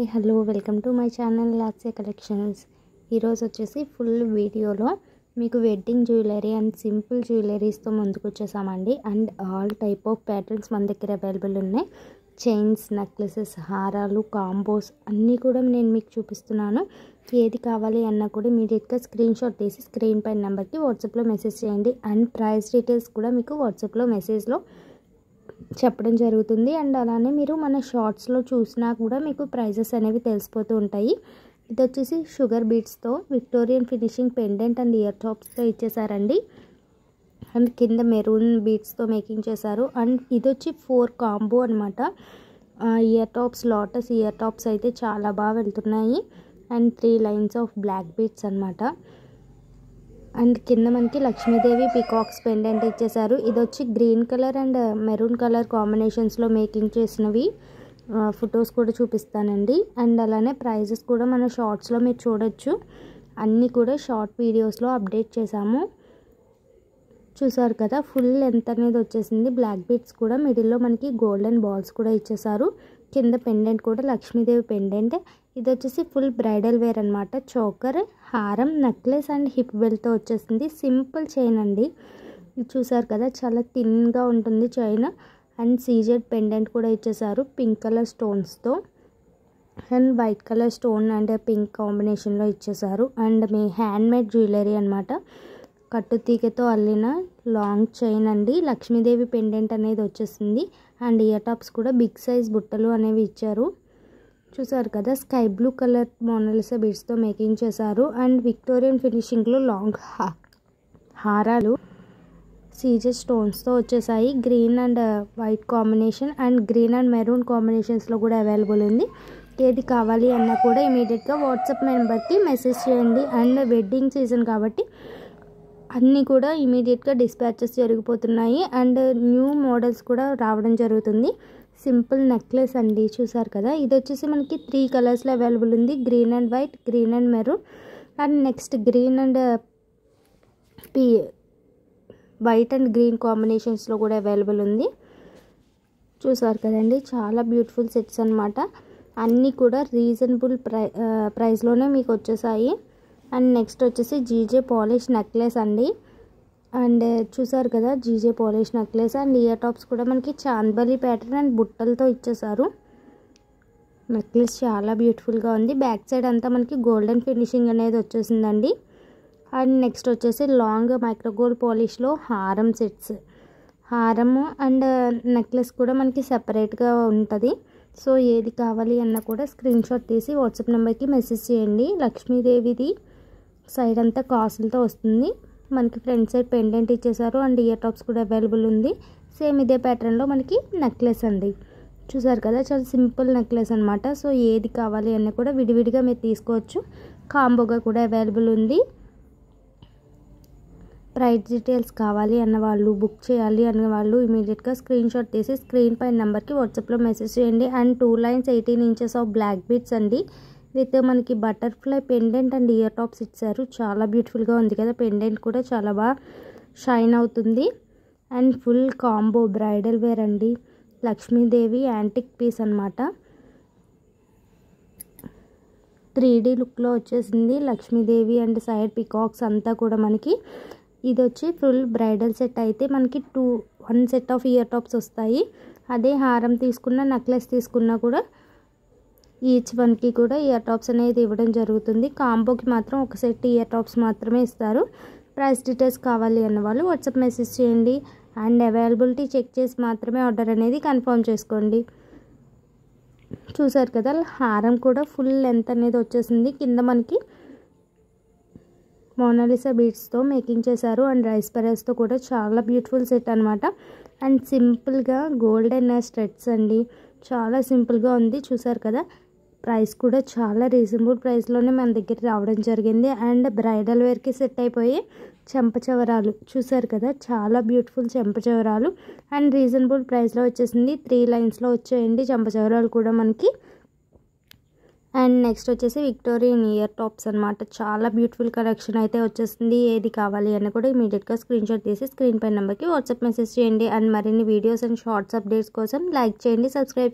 Hello welcome to my channel లాక్సే collections. ఈరోజు వచ్చేసి ఫుల్ వీడియోలో మీకు వెడ్డింగ్ జ్యువెలరీ అండ్ సింపుల్ జ్యువెలరీస్తో ముందుకు వచ్చేసామండి. And all type of patterns మన దగ్గర అవైలబుల్ ఉన్నాయి. చైన్స్, నెక్లెసెస్, హారాలు, కాంబోస్ అన్నీ కూడా నేను మీకు చూపిస్తున్నాను. ఏది కావాలి అన్నా కూడా ఇమీడియట్గా స్క్రీన్ షాట్ తీసి స్క్రీన్ పైన నెంబర్కి వాట్సాప్లో మెసేజ్ చేయండి. అండ్ ప్రైస్ డీటెయిల్స్ కూడా మీకు వాట్సాప్లో మెసేజ్లో చెప్పడం జరుగుతుంది. అండ్ అలానే మీరు మన షార్ట్స్లో చూసినా కూడా మీకు ప్రైజెస్ అనేవి తెలిసిపోతూ ఉంటాయి. ఇది వచ్చేసి షుగర్ బీడ్స్తో Victorian finishing pendant and ear టాప్స్తో ఇచ్చేసారండి. అండ్ కింద మెరూన్ బీడ్స్తో మేకింగ్ చేశారు. అండ్ ఇది వచ్చి 4 కాంబో అనమాట. Ear tops, lotus ear tops అయితే చాలా బాగా వెళ్తున్నాయి. And 3 lines of black beads అనమాట. అండ్ కింద మనకి లక్ష్మీదేవి పికాక్స్ పెండెంట్ ఇచ్చేసారు. ఇది వచ్చి green colour and maroon colour కాంబినేషన్స్లో మేకింగ్ చేసినవి ఫొటోస్ కూడా చూపిస్తానండి. అండ్ అలానే ప్రైజెస్ కూడా మన షార్ట్స్లో మీరు చూడొచ్చు. అన్నీ కూడా షార్ట్ వీడియోస్లో అప్డేట్ చేశాము. చూసారు కదా, ఫుల్ లెంత్ అనేది వచ్చేసింది. బ్లాక్ బీడ్స్ కూడా మిడిల్లో మనకి గోల్డెన్ బాల్స్ కూడా ఇచ్చేసారు. కింద పెండెంట్ కూడా లక్ష్మీదేవి పెండెంట్. ఇది వచ్చేసి ఫుల్ బ్రైడల్ వేర్ అనమాట. చోకర్, హారం, నెక్లెస్ అండ్ హిప్ బెల్ట్తో వచ్చేసింది. సింపుల్ చైన్ అండి. ఇది చూసారు కదా, చాలా థిన్గా ఉంటుంది చైన్. అండ్ సీజెడ్ పెండెంట్ కూడా ఇచ్చేసారు పింక్ కలర్ స్టోన్స్తో. And white colour stone and pink కాంబినేషన్లో ఇచ్చేసారు. అండ్ మీ హ్యాండ్మేడ్ జ్యువెలరీ అనమాట. కట్టుతీగతో అల్లిన లాంగ్ చైన్ అండి. లక్ష్మీదేవి పెండెంట్ అనేది వచ్చేసింది. అండ్ ఇయర్ టాప్స్ కూడా బిగ్ సైజ్ బుట్టలు అనేవి ఇచ్చారు. చూసారు కదా, స్కై బ్లూ కలర్ మోనాలిసా బీడ్స్తో మేకింగ్ చేశారు. అండ్ విక్టోరియన్ ఫినిషింగ్లో లాంగ్ హారాలు సీజెడ్ స్టోన్స్తో వచ్చేసాయి. Green and white combination and green and maroon కాంబినేషన్స్లో కూడా అవైలబుల్ ఉంది. ఏది కావాలి అన్నా కూడా ఇమీడియట్గా వాట్సాప్ నెంబర్కి మెసేజ్ చేయండి. అండ్ వెడ్డింగ్ సీజన్ కాబట్టి అన్నీ కూడా ఇమీడియట్గా డిస్పాచెస్ జరిగిపోతున్నాయి. అండ్ న్యూ మోడల్స్ కూడా రావడం జరుగుతుంది. సింపుల్ నెక్లెస్ అండి. చూసారు కదా, ఇది వచ్చేసి మనకి 3 కలర్స్లో అవైలబుల్ ఉంది. Green and white, green and maroon and next green and white and green కాంబినేషన్స్లో కూడా అవైలబుల్ ఉంది. చూసారు కదండి, చాలా బ్యూటిఫుల్ సెట్స్ అనమాట. అన్నీ కూడా రీజనబుల్ ప్రైస్లోనే మీకు వచ్చేసాయి. అండ్ నెక్స్ట్ వచ్చేసి జీజే పాలిష్ నెక్లెస్ అండి. అండ్ చూసారు కదా, GJ polish necklace and ear tops కూడా మనకి చాందబలి ప్యాటర్న్ అండ్ బుట్టలతో ఇచ్చేసారు. నెక్లెస్ చాలా బ్యూటిఫుల్గా ఉంది. బ్యాక్ సైడ్ అంతా మనకి గోల్డెన్ ఫినిషింగ్ అనేది వచ్చేసిందండి. అండ్ నెక్స్ట్ వచ్చేసి లాంగ్ మైక్రోగోల్డ్ పాలిష్లో హారం సెట్స్. హారము అండ్ నెక్లెస్ కూడా మనకి సెపరేట్గా ఉంటుంది. సో ఏది కావాలి అన్నా కూడా స్క్రీన్ షాట్ తీసి వాట్సాప్ నెంబర్కి మెసేజ్ చేయండి. లక్ష్మీదేవిది సైడ్ అంతా కాసులతో వస్తుంది. మనకి ఫ్రంట్ సైడ్ పెండెంట్ ఇచ్చేసారు. అండ్ ఇయర్ టాప్స్ కూడా అవైలబుల్ ఉంది. సేమ్ ఇదే ప్యాటర్న్లో మనకి నెక్లెస్ అండి. చూసారు కదా, చాలా సింపుల్ నెక్లెస్ అనమాట. సో ఏది కావాలి అన్నా కూడా విడివిడిగా మీరు తీసుకోవచ్చు. కాంబోగా కూడా అవైలబుల్ ఉంది. ప్రైస్ డీటెయిల్స్ కావాలి అన్న వాళ్ళు, బుక్ చేయాలి అన్న వాళ్ళు ఇమీడియట్గా స్క్రీన్ షాట్ తీసి స్క్రీన్ పైన నెంబర్కి వాట్సాప్లో మెసేజ్ చేయండి. And 2 lines 18 inches of black beads అండి. విత్ మనకి butterfly pendant and ear tops ఇచ్చారు. చాలా బ్యూటిఫుల్గా ఉంది కదా, పెండెంట్ కూడా చాలా బాగా షైన్ అవుతుంది. And full combo bridal wear అండి. లక్ష్మీదేవి యాంటిక్ పీస్ అనమాట. 3D లుక్లో వచ్చేసింది లక్ష్మీదేవి అండ్ సైడ్ పికాక్స్ అంతా కూడా మనకి. ఇది వచ్చి ఫుల్ బ్రైడల్ సెట్ అయితే మనకి 1 సెట్ ఆఫ్ ఇయర్ టాప్స్ వస్తాయి. అదే హారం తీసుకున్న, నెక్లెస్ తీసుకున్నా కూడా ఈచ్ వన్కి కూడా ఇయర్ టాప్స్ అనేది ఇవ్వడం జరుగుతుంది. కాంబోకి మాత్రం ఒక సెట్ ఇయర్ టాప్స్ మాత్రమే ఇస్తారు. ప్రైస్ డీటెయిల్స్ కావాలి అన్న వాళ్ళు వాట్సాప్ మెసేజ్ చేయండి. అండ్ అవైలబిలిటీ చెక్ చేసి మాత్రమే ఆర్డర్ అనేది కన్ఫర్మ్ చేసుకోండి. చూసారు కదా, హారం కూడా ఫుల్ లెంత్ అనేది వచ్చేసింది. కింద మనకి మోనాలిసా బీడ్స్తో మేకింగ్ చేశారు. అండ్ రైస్ పెరల్స్తో కూడా చాలా బ్యూటిఫుల్ సెట్ అనమాట. అండ్ సింపుల్గా గోల్డెన్ స్టడ్స్ అండి. చాలా సింపుల్గా ఉంది. చూసారు కదా, ప్రైస్ కూడా చాలా రీజనబుల్ ప్రైస్లోనే మన దగ్గర రావడం జరిగింది. అండ్ బ్రైడల్ వేర్కి సెట్ అయిపోయి చెంపచవరాలు చూసారు కదా, చాలా బ్యూటిఫుల్ చెంపచవరాలు అండ్ రీజనబుల్ ప్రైస్లో వచ్చేసింది. 3 లైన్స్లో వచ్చేయండి చెంపచవరాలు కూడా మనకి. అండ్ నెక్స్ట్ వచ్చేసి విక్టోరియన్ ఇయర్ టాప్స్ అనమాట. చాలా బ్యూటిఫుల్ కలెక్షన్ అయితే వచ్చేసింది. ఏది కావాలి అని కూడా ఇమీడియట్గా స్క్రీన్ షాట్ తీసి స్క్రీన్ పై నెంబర్కి వాట్సాప్ మెసేజ్ చేయండి. అండ్ మరిన్ని వీడియోస్ అండ్ షార్ట్స్ అప్డేట్స్ కోసం లైక్ చేయండి, సబ్స్క్రైబ్